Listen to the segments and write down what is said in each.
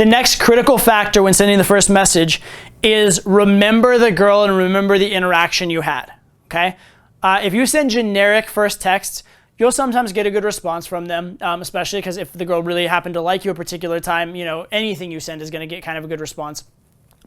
The next critical factor when sending the first message is remember the girl and remember the interaction you had, okay? If you send generic first texts, you'll sometimes get a good response from them, especially because if the girl really happened to like you a particular time, you know, anything you send is going to get kind of a good response.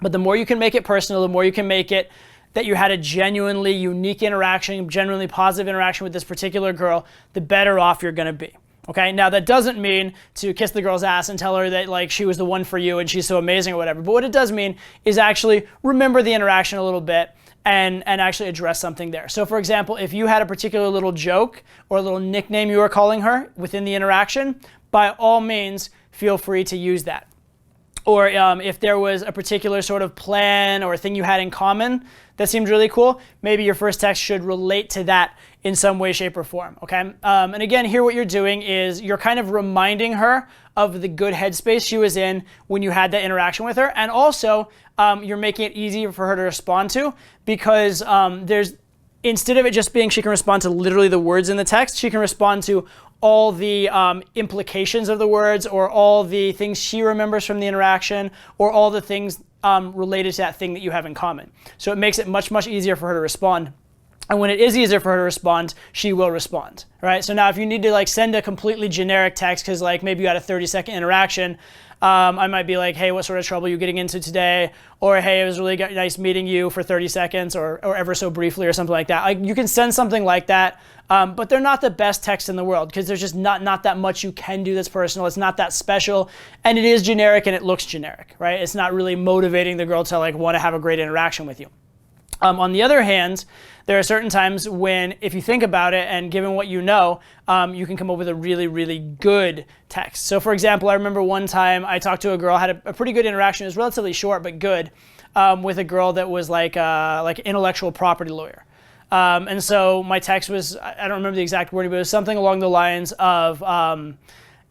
But the more you can make it personal, the more you can make it that you had a genuinely unique interaction, genuinely positive interaction with this particular girl, the better off you're going to be. Okay, now that doesn't mean to kiss the girl's ass and tell her that like she was the one for you and she's so amazing or whatever. But what it does mean is actually remember the interaction a little bit and actually address something there. So for example, if you had a particular little joke or a little nickname you were calling her within the interaction, by all means, feel free to use that. Or if there was a particular sort of plan or thing you had in common that seemed really cool, maybe your first text should relate to that in some way, shape, or form, okay? And again, here what you're doing is you're kind of reminding her of the good headspace she was in when you had that interaction with her, and also you're making it easier for her to respond to because instead of it just being she can respond to literally the words in the text, she can respond to all the implications of the words or all the things she remembers from the interaction or all the things related to that thing that you have in common. So it makes it much, much easier for her to respond. And when it is easier for her to respond, she will respond, right? So now if you need to like send a completely generic text because like maybe you had a 30-second interaction, I might be like, hey, what sort of trouble are you getting into today? Or hey, it was really nice meeting you for 30 seconds or ever so briefly or something like that. Like, you can send something like that, but they're not the best text in the world because there's just not that much you can do that's personal. It's not that special, and it is generic and it looks generic, right? It's not really motivating the girl to like want to have a great interaction with you. On the other hand, there are certain times when, if you think about it and given what you know, you can come up with a really, really good text. So for example, I remember one time I talked to a girl, had a pretty good interaction. It was relatively short, but good, with a girl that was like an intellectual property lawyer. And so my text was, I don't remember the exact wording, but it was something along the lines of,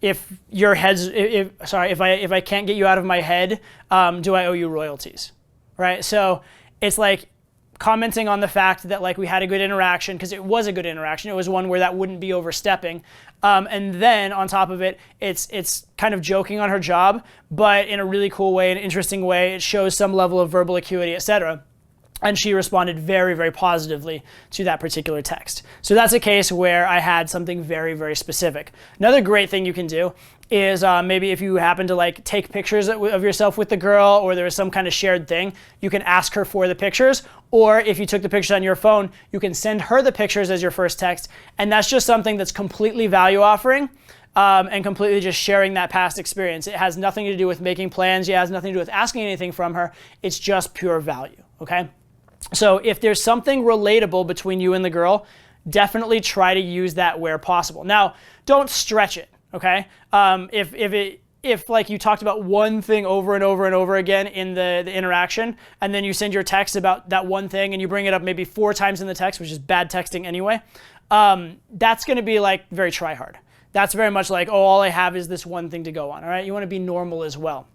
if I can't get you out of my head, do I owe you royalties, right? So it's like commenting on the fact that like we had a good interaction because it was a good interaction. It was one where that wouldn't be overstepping. And then on top of it, it's kind of joking on her job, but in a really cool way, an interesting way. It shows some level of verbal acuity, etc. And she responded very, very positively to that particular text. So that's a case where I had something very, very specific. Another great thing you can do is maybe if you happen to like take pictures of yourself with the girl or there is some kind of shared thing, you can ask her for the pictures. Or if you took the pictures on your phone, you can send her the pictures as your first text. And that's just something that's completely value offering. And completely just sharing that past experience. It has nothing to do with making plans. It has nothing to do with asking anything from her. It's just pure value, okay? So if there's something relatable between you and the girl, definitely try to use that where possible. Now, don't stretch it, okay? If like you talked about one thing over and over and over again in the interaction, and then you send your text about that one thing and you bring it up maybe 4 times in the text, which is bad texting anyway, that's gonna be like very try hard. That's very much like, oh, all I have is this one thing to go on, all right? You wanna be normal as well.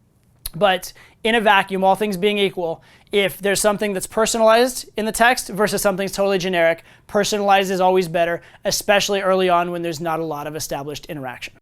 But in a vacuum, all things being equal, if there's something that's personalized in the text versus something's totally generic, personalized is always better, especially early on when there's not a lot of established interaction.